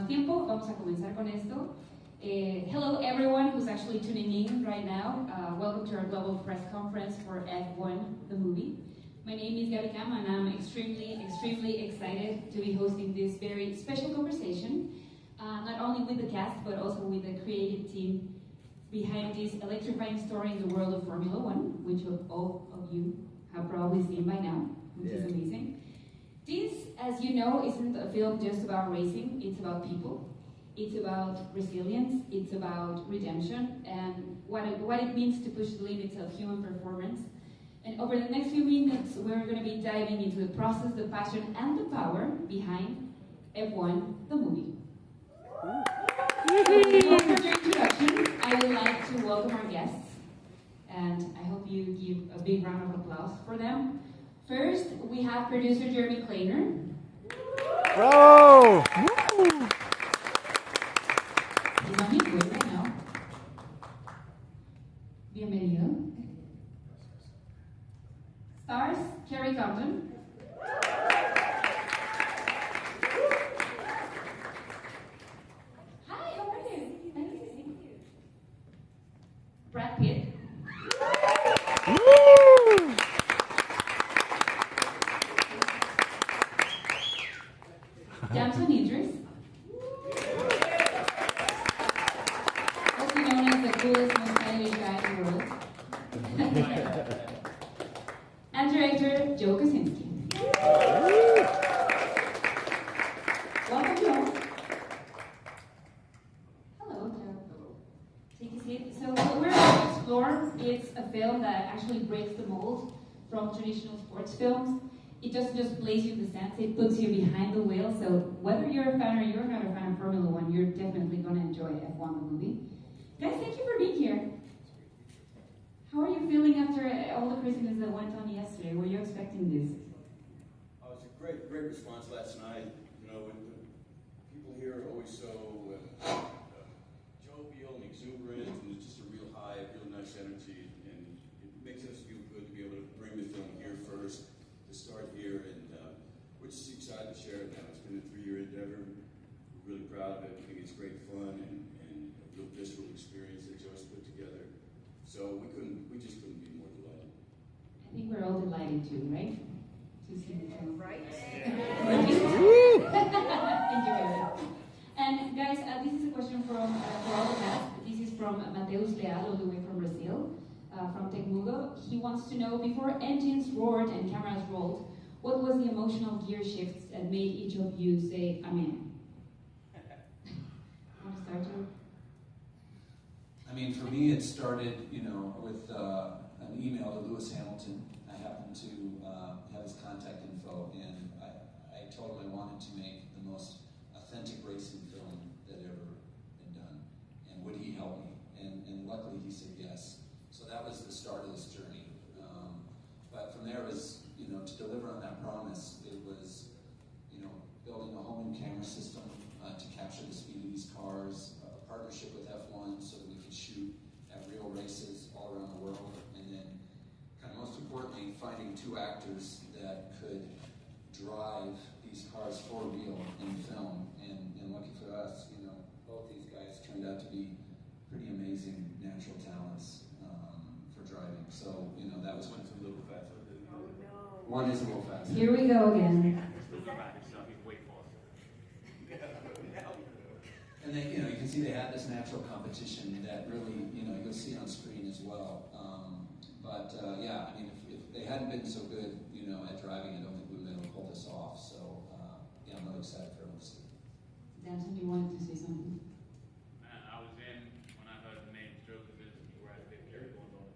más tiempo, vamos a comenzar con esto. Hello everyone who's actually tuning in right now. Welcome to our global press conference for F1, the movie. My name is Gabi Cam and I'm extremely excited to be hosting this very special conversation, not only with the cast but also with the creative team behind this electrifying story in the world of Formula One, which all of you have probably seen by now, which is amazing. This, as you know, isn't a film just about racing, it's about people. It's about resilience, it's about redemption, and what it means to push the limits of human performance. And over the next few minutes, we're going to be diving into the process, the passion, and the power behind F1, the movie. Without further introduction, I would like to welcome our guests, and I hope you give a big round of applause for them. First, we have producer Jeremy Kleiner. Bravo! He's on his way right now. Bienvenido. Stars, Kerry Condon. Hi, how are you? Nice to see you. Brad Pitt. Damson Idris. Also known as the coolest, most stylish guy in the world. And director Joe Kosinski. Welcome, Joe. Hello, Joe. Take a seat. So what we're going to explore is a film that actually breaks the mold from traditional sports films. It doesn't just place you in the stands, it puts you behind the wheel. So whether you're a fan or you're not a fan of Formula One, you're definitely going to enjoy F1 the movie. Guys, thank you for being here. How are you feeling after all the craziness that went on yesterday? Were you expecting this? Oh, it's a great response last night. You know, people here are always so jovial and exuberant, and it's just a real high, real nice energy, and it makes us feel good to be able to bring the film here first, to start here, and we're just excited to share it now. It's been a 3-year endeavor. We're really proud of it. We think it's great fun and a real visceral experience that Joe's put together. So we just couldn't be more delighted. I think we're all delighted too, right? To see the film. Right? Thank you, Gabriel. And guys, this is a question for all the cast. This is from Mateus Leal, all the way from Brazil, from Tecmudo. He wants to know, before engines roared and cameras rolled, what was the emotional gear shifts that made each of you say, Amen? Want to start, Joe? I mean, for me, it started, with an email to Lewis Hamilton. I happened to have his contact info, and I told him I wanted to make the most authentic racing film that had ever been done, and would he help me? And luckily, he said yes. So that was the start of this journey. But from there was, to deliver on that promise, it was, building a home camera system to capture the speed of these cars, a partnership with F1 so that we could shoot at real races all around the world, and then, kind of most importantly, finding 2 actors that could drive these cars for real in film. And lucky for us, both these guys turned out to be pretty amazing natural talents for driving. So, that was One's a little fat. one is a little fast. Here we go again. And then, you can see they had this natural competition that really, you'll see on screen as well. Yeah, I mean, if they hadn't been so good, at driving, I don't think we would have been able to pull this off. So, yeah, I'm really excited for everyone to see. Damson, you wanted to say something? I was in when I heard the name Joe Kosinski, Brad Pitt, Kerry Condon.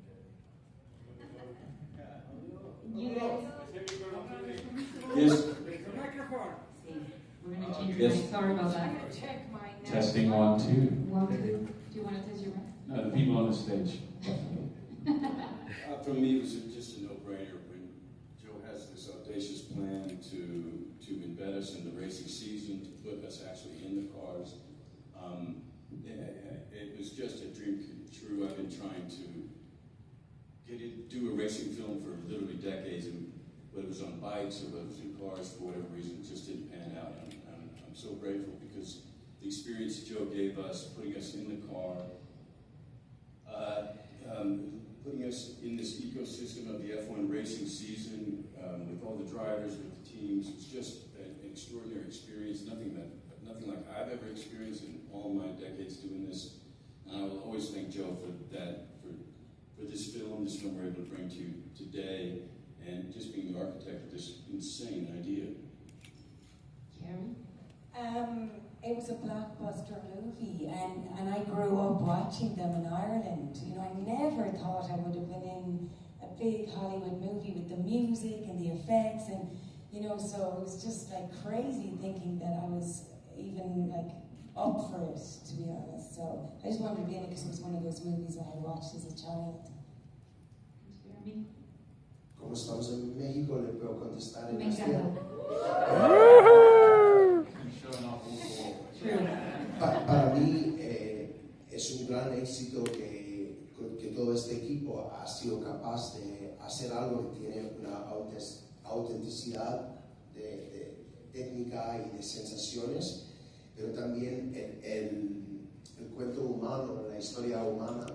You guys? Yes. Microphone. We're going to change your Yes. mic. Sorry about that. I'm going to check my Testing 1, 2. 1, 2. Do you want to test your mic? No, the people on the stage. For me, it was just a no-brainer when Joe has this audacious plan to embed us in the racing season, to put us actually in the cars. It was just a dream come true. I've been trying to do a racing film for literally decades, and whether it was on bikes or whether it was in cars, for whatever reason, it just didn't pan out. I'm so grateful because the experience Joe gave us, putting us in the car, putting us in this ecosystem of the F1 racing season, with all the drivers, with the teams. It's just an extraordinary experience, nothing like I've ever experienced in all my decades doing this. And I will always thank Joe for that, for this film we're able to bring to you today, and just being the architect of this insane idea. Jeremy? It was a blockbuster movie, and I grew up watching them in Ireland. You know, I never thought I would have been in a big Hollywood movie with the music and the effects, and you know, so it was just like crazy thinking that I was even like up for it, to be honest. So I just wanted to be in it because it was one of those movies I had watched as a child. Jeremy? Como estamos en México, le puedo contestar en Me castellano. encanta. Para mí es un gran éxito que todo este equipo ha sido capaz de hacer algo que tiene una autenticidad de técnica y de sensaciones, pero también el cuento humano, la historia humana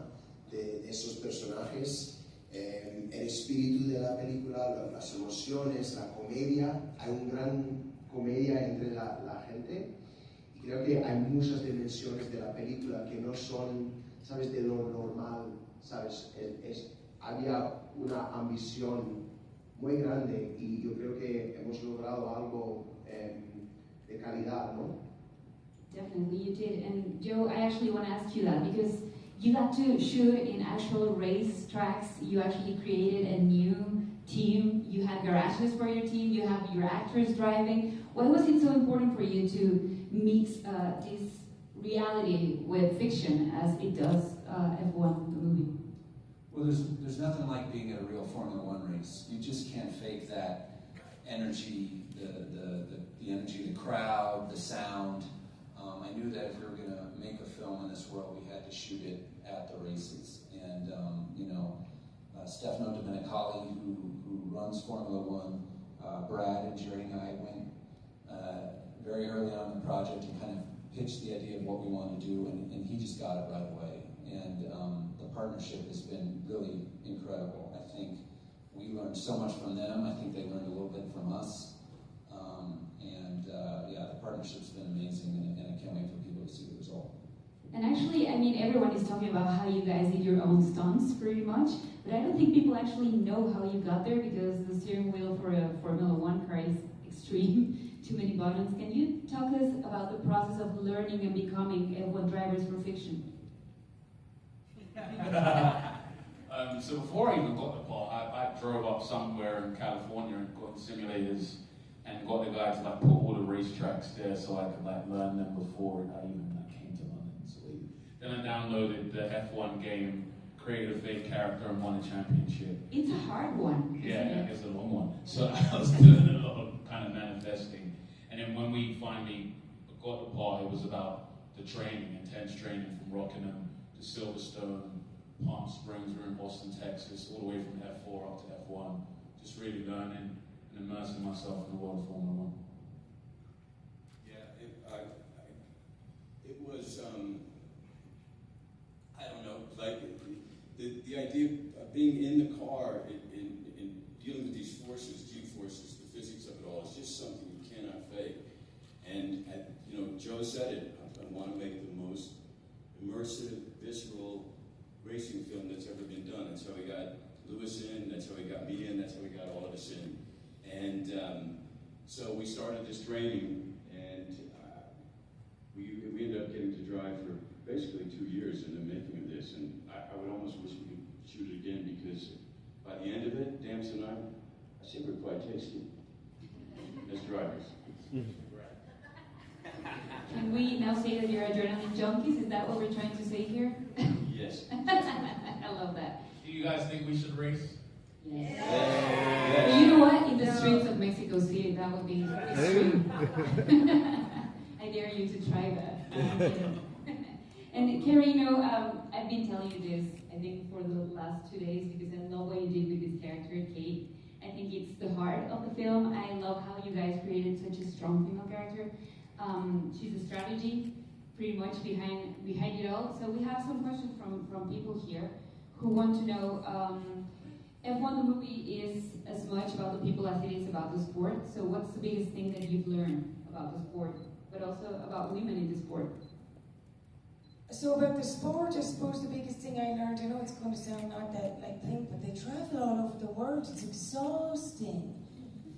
de esos personajes, el espíritu de la película, las emociones, la comedia. Hay una gran comedia entre la gente. Creo que hay muchas dimensiones de la película que no son, ¿sabes?, de lo normal, ¿sabes? Había una ambición muy grande y yo creo que hemos logrado algo de calidad, ¿no? Definitely, you did. And Joe, I actually want to ask you that because you got to shoot in actual race tracks. You actually created a new team. You had garages for your team. You have your actors driving. Why was it so important for you to mix this reality with fiction as it does F1, the movie? Well, there's nothing like being at a real Formula One race. You just can't fake that energy, the energy of the crowd, the sound. I knew that if we were going to make a film in this world, we had to shoot it at the races. And you know, Stefano Domenicali, who runs Formula One, Brad and Jerry and I went very early on in the project and kind of pitched the idea of what we wanted to do, and he just got it right away. And the partnership has been really incredible. I think we learned so much from them. I think they learned a little bit from us. Yeah, the partnership's been amazing, and I can't wait for people to see the result. And actually, I mean, everyone is talking about how you guys did your own stunts pretty much, but I don't think people actually know how you got there because the steering wheel for a Formula One car is extreme, too many buttons. Can you talk us about the process of learning and becoming F1 drivers for fiction? So before I even got the part, I drove up somewhere in California and got in simulators and got the guy to like put all the racetracks there so I could like learn them before I even came to London. So then I downloaded the F1 game, created a fake character, and won a championship. It's a hard one. Yeah, it's a long one. So I was doing a lot of kind of manifesting. And then when we finally got the part, it was about the training, intense training from Rockingham to Silverstone, Palm Springs, we're in Austin, Texas, all the way from F4 up to F1. Just really learning and immersing myself in the world of Formula One. Yeah, it was, I don't know, like the idea of being in the car in dealing with these forces, G-forces, the physics of it all, is just something you cannot fake. And, you know, Joe said it, I want to make the most immersive, visceral racing film that's ever been done. That's how we got Lewis in, that's how we got me in, that's how we got all of us in. And so we started this training, and we ended up getting to drive for basically 2 years in the making of this. And I would almost wish we could shoot it again because by the end of it, Damson and I think we're quite tasty as drivers. Can we now say that you're adrenaline junkies? Is that what we're trying to say here? Yes. I love that. Do you guys think we should race? Yes. Yeah. But you know what? In the streets of Mexico City, that would be extreme. I dare you to try that. And Kerry, you know, I've been telling you this, I think, for the last 2 days because I love what you did with this character, Kate. I think it's the heart of the film. I love how you guys created such a strong female character. She's a strategy, pretty much behind it all. So we have some questions from people here who want to know, F1 the movie is as much about the people as it is about the sport. So what's the biggest thing that you've learned about the sport, but also about women in the sport? So about the sport, I suppose the biggest thing I learned, I know it's going to sound not that like thing, but they travel all over the world. It's exhausting.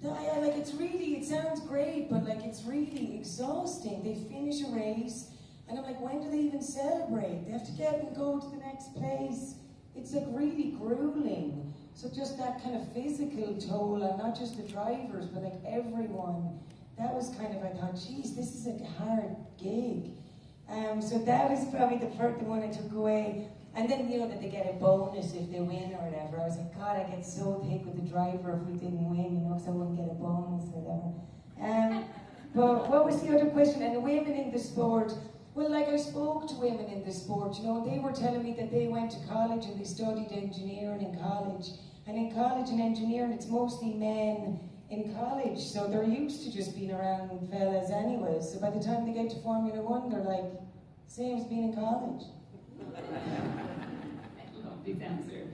It sounds great, but like it's really exhausting. They finish a race, and I'm like, when do they even celebrate? They have to get and go to the next place. It's like really grueling. So just that kind of physical toll on not just the drivers, but like everyone. That was kind of, I thought, geez, this is a hard gig. So that was probably the one I took away. And then, you know, that they get a bonus if they win or whatever. I was like, God, I get so thick with the driver if we didn't win, you know, because I wouldn't get a bonus or whatever. But what was the other question? And the women in the sport, well, like I spoke to women in the sport, you know, they were telling me that they went to college and they studied engineering in college. And in college and engineering, it's mostly men in college, so they're used to just being around fellas anyway. So by the time they get to Formula One, they're like, same as being in college. I love this answer.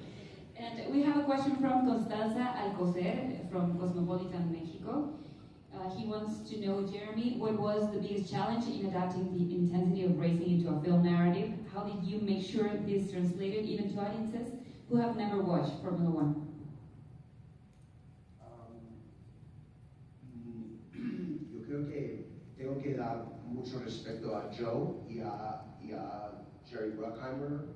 And we have a question from Constanza Alcocer from Cosmopolitan Mexico. He wants to know, Jeremy, what was the biggest challenge in adapting the intensity of racing into a film narrative? How did you make sure this translated even to audiences who have never watched Formula One? Yo creo que tengo que dar mucho respeto a Joe y a Jerry Bruckheimer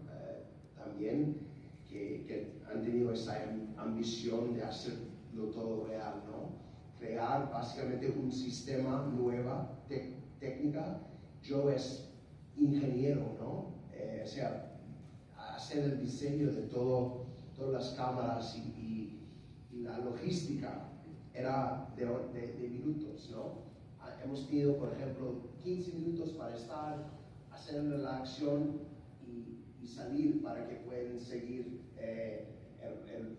también, que han tenido esa ambición de hacerlo todo real, ¿no? Crear básicamente un sistema nueva, técnica. Joe es ingeniero, ¿no? O sea, hacer el diseño de todas las cámaras y la logística era de minutos, ¿no? Hemos tenido, por ejemplo, 15 minutos para estar, hacer la acción y salir para que puedan seguir el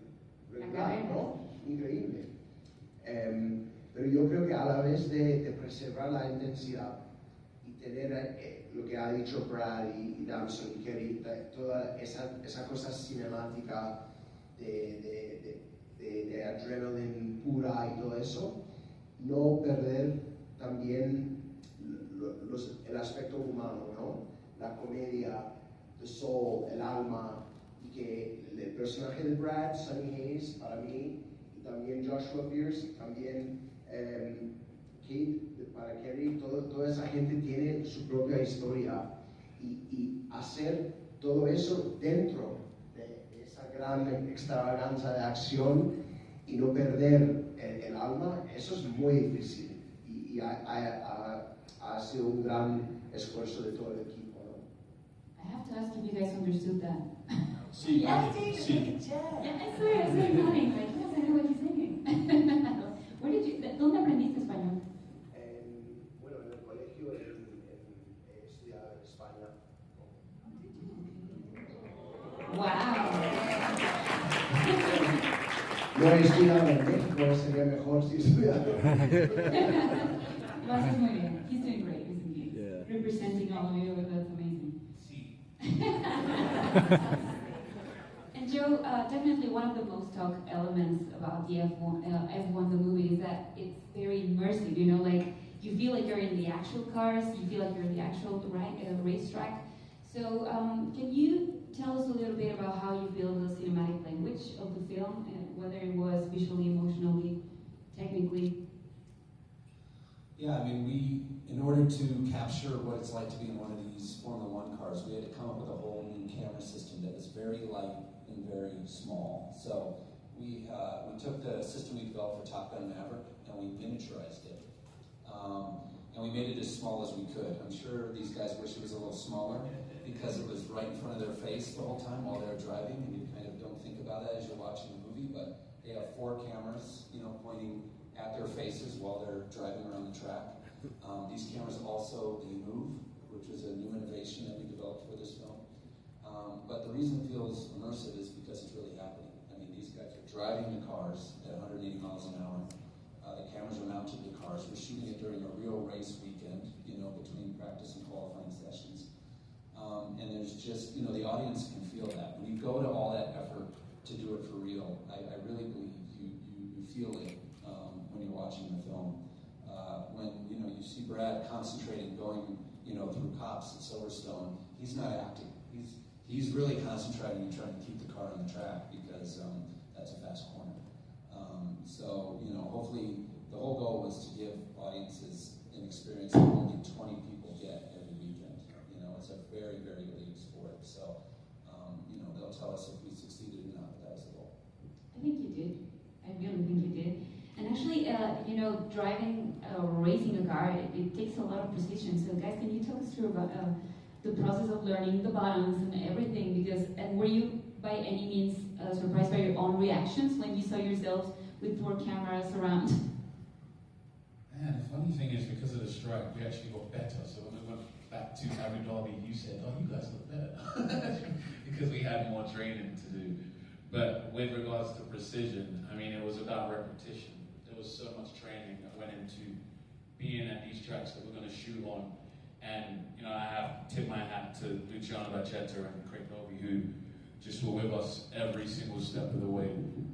regular, ¿no? Increíble. Pero yo creo que a la vez de preservar la intensidad y tener lo que ha dicho Brad y Damson y Kerry, toda esa cosa cinemática de adrenalina pura y todo eso, no perder también el aspecto humano, ¿no? La comedia, the soul, el alma, y que el personaje de Brad, Sonny Hayes, para mí, y también Joshua Pierce, y también Kate, para Kerry, toda esa gente tiene su propia historia, y hacer todo eso dentro de esa gran extravaganza de acción y no perder el alma, eso es muy difícil. Y ha sido un gran esfuerzo de todo el equipo, ¿no? I have to ask if you guys understood that. Sí, Sí. Yeah, I swear, nodding, like, yes, I know what he's saying. ¿Dónde aprendiste español? Bueno, en el colegio he estudiado en España. Wow. No he estudiado en México, sería mejor si estudiara. Lo haces muy bien. He's doing great, isn't he? Yeah. Representing all of you, that's amazing. sí. And Joe, definitely one of the most talked elements about the F1 the movie is that it's very immersive, you know, like you feel like you're in the actual cars, you feel like you're in the actual racetrack. So can you tell us a little bit about how you feel the cinematic language of the film, and whether it was visually, emotionally, technically? Yeah, I mean, in order to capture what it's like to be in one of these Formula One cars, we had to come up with a whole new camera system that was very light and very small. So we took the system we developed for Top Gun Maverick and we miniaturized it. And we made it as small as we could. I'm sure these guys wish it was a little smaller because it was right in front of their face the whole time while they're driving, and you kind of don't think about that as you're watching the movie, but they have 4 cameras, you know, pointing at their faces while they're driving around the track. These cameras also, they move, which is a new innovation that we developed for this film. But the reason it feels immersive is because it's really happening. I mean, these guys are driving the cars at 180 miles an hour. The cameras are mounted to the cars. We're shooting it during a real race weekend, between practice and qualifying sessions. And there's just, the audience can feel that. When you go to all that effort to do it for real, I really believe you feel it when you're watching the film. When, you see Brad concentrating, going, through cops at Silverstone, he's not acting. He's really concentrating and trying to keep the car on the track because that's a fast corner. So, hopefully the whole goal was to give audiences an experience that only 20 people get every weekend. It's a very, very elite sport. So, they'll tell us if we succeeded or not, but that was the goal. I think you did. I really think you did. And actually, driving or racing a car, it takes a lot of precision. So guys, can you tell us through about the process of learning the buttons and everything? And were you by any means surprised by your own reactions when you saw yourselves with 4 cameras around? Man, the funny thing is, because of the strike, we actually got better. So when we went back to Abu Dhabi, you said, "Oh, you guys look better," because we had more training to do. But with regards to precision, it was about repetition. There was so much training that went into being at these tracks that we're going to shoot on. And, I have tipped my hat to Luciano Bacchetta and Craig Novi, who just were with us every single step of the way.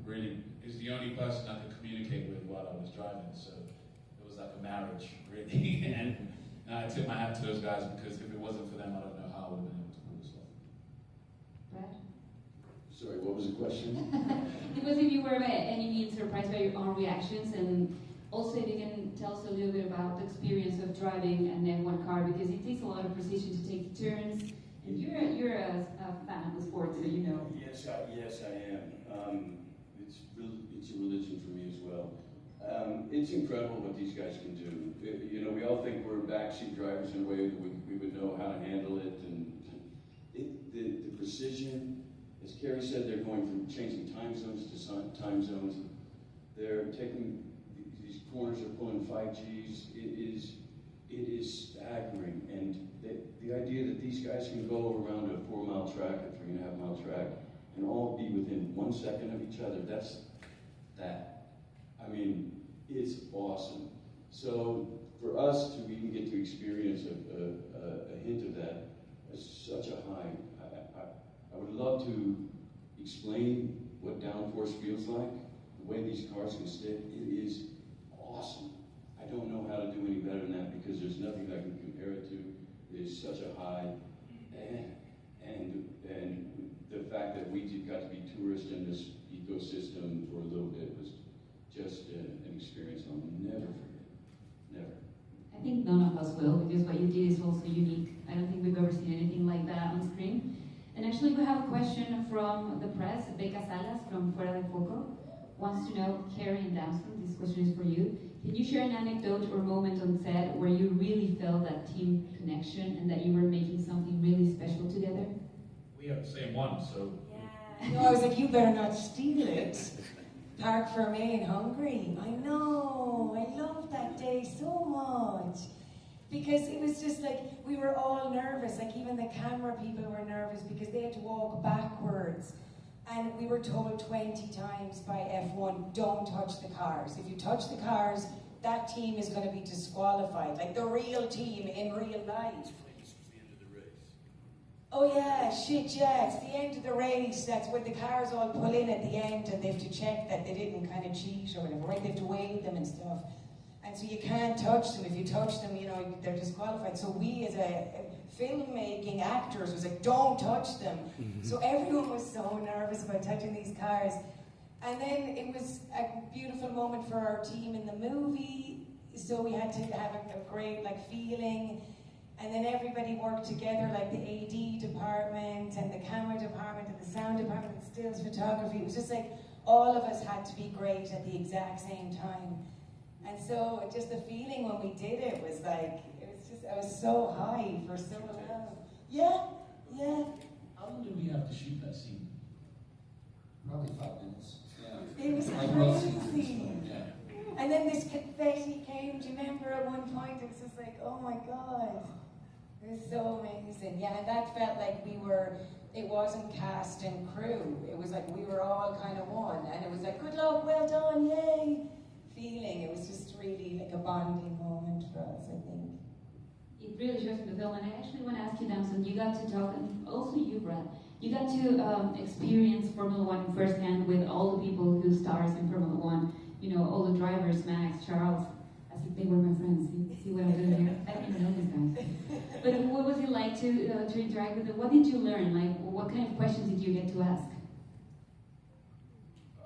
Really, is the only person I could communicate with while I was driving. So it was like a marriage, really. And I tip my hat to those guys because if it wasn't for them, I don't know how I would have been able to pull this off. Brad? Sorry, what was the question? It was if you were by any means surprised by your own reactions, and also if you can tell us a little bit about the experience of driving an F1 car, because it takes a lot of precision to take turns, and you're a fan of the sport, so you know. Yes, I am. It's a religion for me as well. It's incredible what these guys can do. We all think we're backseat drivers in a way that we would know how to handle it, and the precision. As Kerry said, they're going from changing time zones to time zones. They're taking these corners, are pulling 5Gs. It is staggering, and the idea that these guys can go around a 4-mile track, a 3.5-mile track, and all be within 1 second of each other. It's awesome. So for us to even get to experience a hint of that is such a high. I would love to explain what downforce feels like, the way these cars can stick. It is awesome. I don't know how to do any better than that because there's nothing I can compare it to. It is such a high, and the fact that we got to be tourists in this ecosystem for a little bit was just an experience I'll never forget. Never. I think none of us will, because what you did is also unique. I don't think we've ever seen anything like that on screen. And actually, we have a question from the press. Becca Salas from Fuera de Foco wants to know, Kerry and Damson, this question is for you. Can you share an anecdote or moment on set where you really felt that team connection and that you were making something really special together? We have the same one, so. Yeah. I was like, you better not steal it. Parc Fermé in Hungary. I know. I loved that day so much. Because it was just like, we were all nervous, like even the camera people were nervous because they had to walk backwards. And we were told 20 times by F1, don't touch the cars. If you touch the cars, that team is going to be disqualified. Like the real team in real life. Oh yeah, shit, yeah, it's the end of the race. That's when the cars all pull in at the end and they have to check that they didn't kind of cheat or whatever, right? They have to wave them and stuff. And so you can't touch them. If you touch them, they're disqualified. So we as a filmmaking actors was like, don't touch them. So everyone was so nervous about touching these cars. And then it was a beautiful moment for our team in the movie. So we had to have a great feeling. And then everybody worked together, like the AD department and the camera department and the sound department and stills photography. It was just like all of us had to be great at the exact same time. And so just the feeling when we did it was like, I was so high for so long. Yeah. How long did we have to shoot that scene? Probably 5 minutes. Yeah. It was crazy. Yeah. And then this confetti came, do you remember at one point? It was just like, oh my God. It was so amazing. Yeah, and that felt like it wasn't cast and crew. It was like we were all kind of one. And it was like, good luck, well done, yay. feeling. It was just really like a bonding moment for us, I think. It really shows in the film, and I actually want to ask you, Damson, you got to talk, and also you, Brad, you got to experience Formula One firsthand with all the people who stars in Formula One. You know, all the drivers, Max, Charles, as if they were my friends. See what I'm doing here? I didn't even know these guys. But what was it like to interact with them? What did you learn? Like, what kind of questions did you get to ask?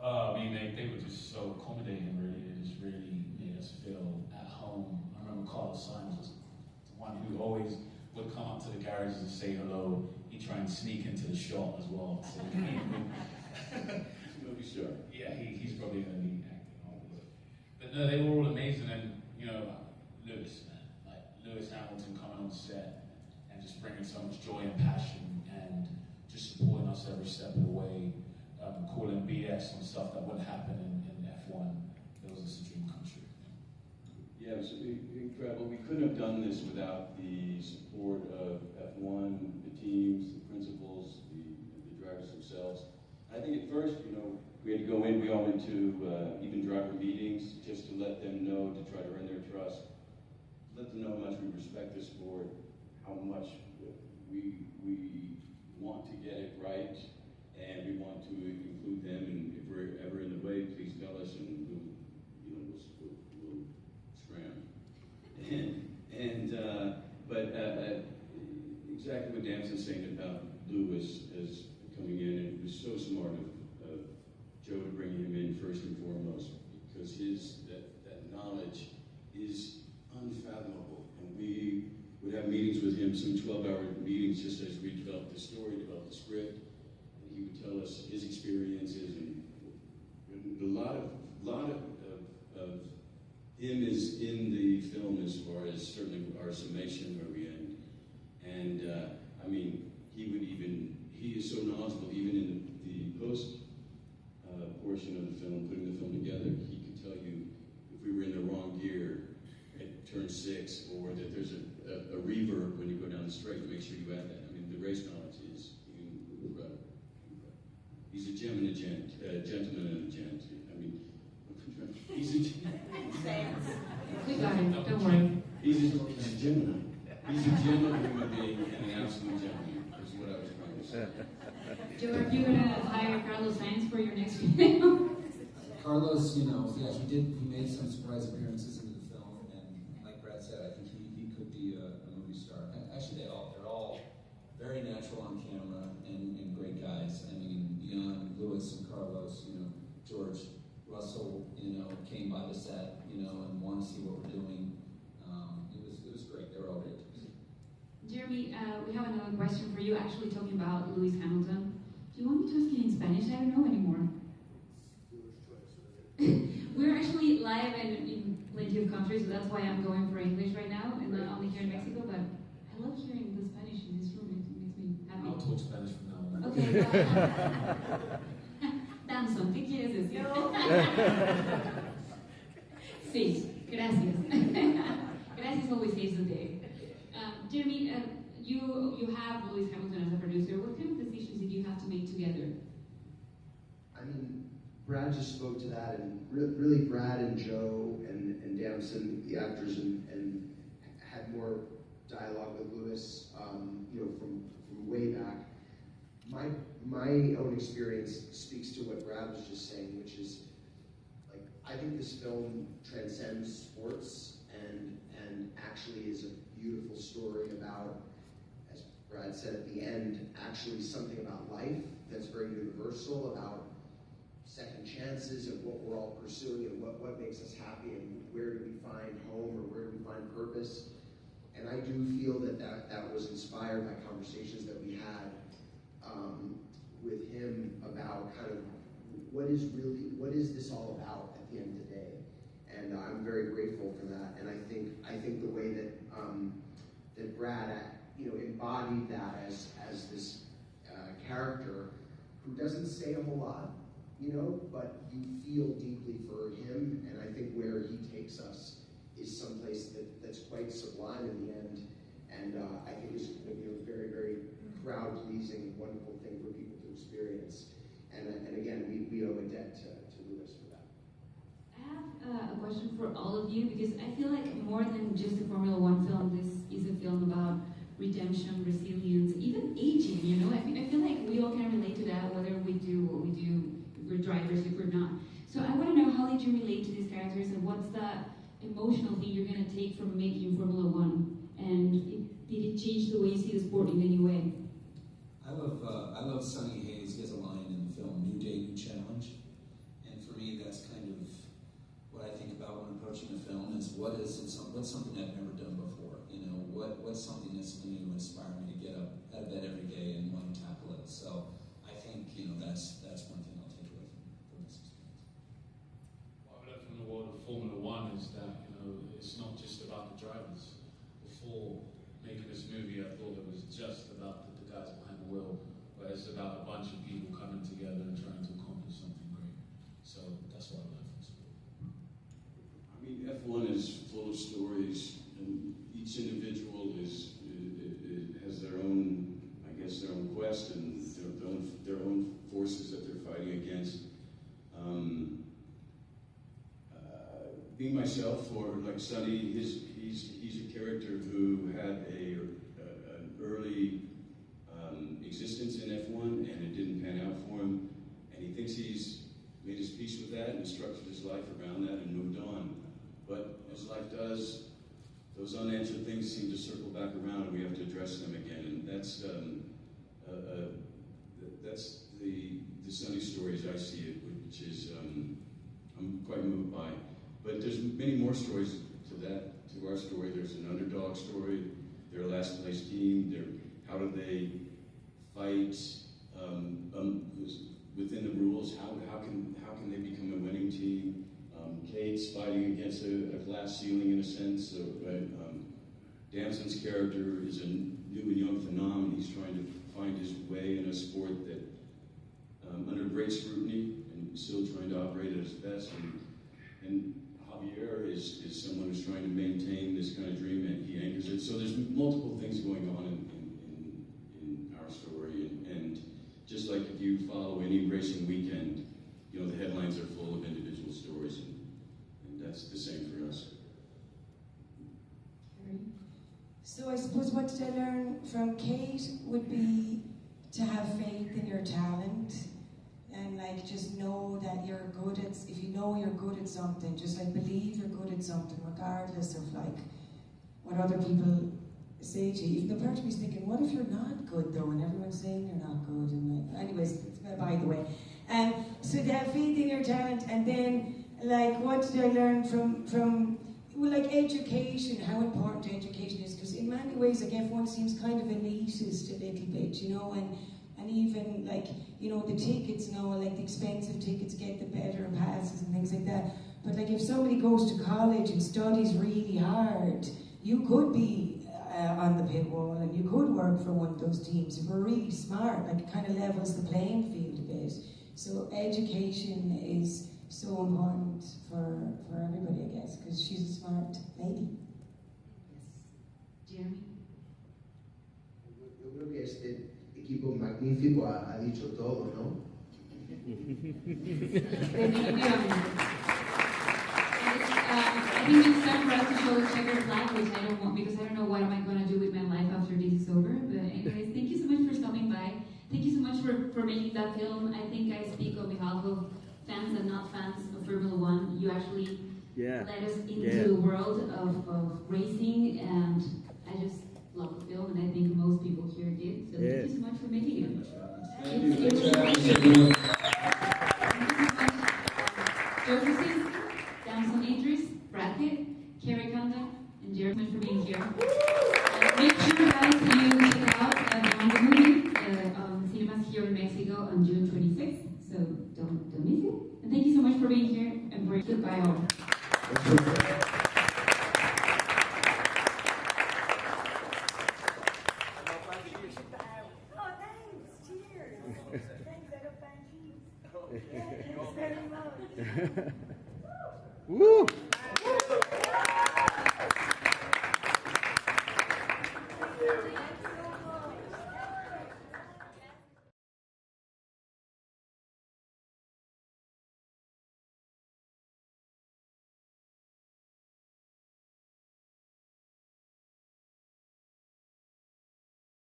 I mean, they were just so accommodating, really. They just really made us feel at home. I remember Carlos Sainz was the one who always would come up to the garages and say hello. He'd try and sneak into the shop as well. So Movie star. yeah, he's probably going to be acting on it. But no, they were all amazing, and you know, Lewis, man, like Lewis Hamilton coming on set and just bringing so much joy and passion and just supporting us every step of the way. Calling BS on stuff that wouldn't happen in F1. It was just a dream come true. Yeah, it was incredible. We couldn't have done this without the support of F1, the teams, the principals, the drivers themselves. I think at first, you know, we had to go in, we all went to even driver meetings just to let them know, to try to earn their trust, let them know how much we respect the sport, how much we want to get it right, and we want to include them, and if we're ever in the way, please tell us, and we'll scram. But exactly what Damson's saying about Lewis as coming in, and it was so smart of Joe to bring him in first and foremost, because that knowledge is unfathomable, and we would have meetings with him, some 12-hour meetings, just as we developed the story, developed the script. He would tell us his experiences, and a lot of him is in the film as far as certainly our summation where we end. And I mean, he is so knowledgeable even in the post portion of the film, putting the film together. He could tell you if we were in the wrong gear at turn 6, or that there's a reverb when you go down the straight, to make sure you add that. I mean, the race knowledge is incredible. He's a gem and a gentleman and a gent. I mean, he's a We got it, don't worry. He's a Gemini. He's a genuine human being and an absolute gentleman, is what I was trying to say. Joe, are you going to hire Carlos Sainz for your next film? Carlos, you know, yeah, he made some surprise appearances into the film, and like Brad said, I think he could be a movie star. Actually, they're all very natural on camera and great guys. I mean, beyond Lewis and Carlos, you know, George Russell, you know, came by the set, you know, and wanted to see what we're doing. It was great. They were all great. Jeremy, we have another question for you, actually talking about Lewis Hamilton. Do you want me to ask you in Spanish? I don't know anymore. We're actually live in plenty of countries, so that's why I'm going for English right now, and not only here in Mexico, but I love hearing the Spanish in this room. It makes me happy. I'll talk Spanish from now on. Okay. Damson, ¿qué quieres decir? Sí, gracias. Gracias always saves the day. Jeremy, you have Lewis Hamilton as a producer. What kind of decisions did you have to make together? I mean, Brad just spoke to that, and really Brad and Joe and Damson, the actors, and had more dialogue with Lewis, you know, from way back. My own experience speaks to what Brad was just saying, which is, like, I think this film transcends sports and actually is a beautiful story about, as Brad said at the end, actually something about life that's very universal, about second chances and what we're all pursuing and what makes us happy and where do we find home or where do we find purpose. And I do feel that was inspired by conversations that we had with him about kind of what is this all about at the end of the day. And I'm very grateful for that. And I think the way that that Brad, you know, embodied that as this character who doesn't say a whole lot, you know, but you feel deeply for him. And I think where he takes us is someplace that's quite sublime in the end. And I think it's going to be a very, very crowd-pleasing, wonderful thing for people to experience. And again, we owe a debt to Lewis for that. I have a for all of you, because I feel like more than just a Formula One film, this is a film about redemption, resilience, even aging, you know? I feel like we all can relate to that, whether we do what we do, if we're drivers, if we're not. So I want to know, how did you relate to these characters, and what's that emotional thing you're going to take from making Formula One? And did it change the way you see the sport in any way? I love Sonny Hayes. He has a line in the film, "New Day, New Challenge." And for me, that's kind of what I think about when approaching a film, is what's something I've never done before? You know, what's something that's going to inspire me to get up out of bed every day and want to tackle it? So I think, you know, that's one thing I'll take away from this experience. What I've learned from the world of Formula One is that, you know, it's not just about the drivers. Before making this movie, I thought it was just about the guys behind the wheel, but it's about a bunch of people coming together and trying to accomplish something great. So that's what I learned from sport. I mean, F1 is full of stories, and each individual has their own, I guess, their own quest and their own forces that they're fighting against. Being myself, or like Sonny, he's a character who had an early existence in F1, and it didn't pan out for him, and he thinks he's made his peace with that and structured his life around that and moved on. But as life does, those unanswered things seem to circle back around, and we have to address them again. And that's the Sonny story as I see it, which is I'm quite moved by. But there's many more stories to our story. There's an underdog story, their last place team, how do they fight within the rules? How can they become a winning team? Kate's fighting against a glass ceiling in a sense. So, Damson's character is a new and young phenomenon. He's trying to find his way in a sport that under great scrutiny, and still trying to operate at his best. And Javier is someone who's trying to maintain this kind of dream, and he anchors it. So there's multiple things going on in our story, and just like if you follow any racing weekend, you know, the headlines are full of individual stories, and that's the same for us. So I suppose what did I learn from Kate would be to have faith in your talent, and like just know that you're good at, if you know you're good at something, just like believe you're good at something regardless of like what other people say to you. Even the part of me's thinking, what if you're not good though, and everyone's saying you're not good, and like, anyways, by the way. So to have faith in your talent, and then like what did I learn from well, like education, how important education is, because in many ways like everyone seems kind of elitist a little bit, you know, and even like, you know, the tickets now, like the expensive tickets get the better passes and things like that. But like if somebody goes to college and studies really hard, you could be on the pit wall and you could work for one of those teams. If we're really smart, like it kind of levels the playing field a bit. So education is so important for everybody, I guess, because she's a smart lady. Yes. Jeremy? Yo creo que este equipo magnífico ha dicho todo, ¿no? I think it's time for us to show the checkered flag, which I don't want, because I don't know what am I going to do with my life after this is over. But anyways, thank you so much for stopping by. Thank you so much for making that film. I think I speak on behalf of fans and not fans of Formula One. You actually led us into the world of racing, and I just love the film, and I think most people here did. So thank you so much for making it. Thank you. Kosinski, Damson Idris, Brad Pitt, Kerry Condon, and Jeremy for being here. Make sure guys you check out the movie on cinemas here in Mexico on June 26th. So don't miss it. And thank you so much for being here, and for goodbye all. Oh, thanks. Cheers. Thanks, I got fine cheese. Thanks very much. Woo! Thank you.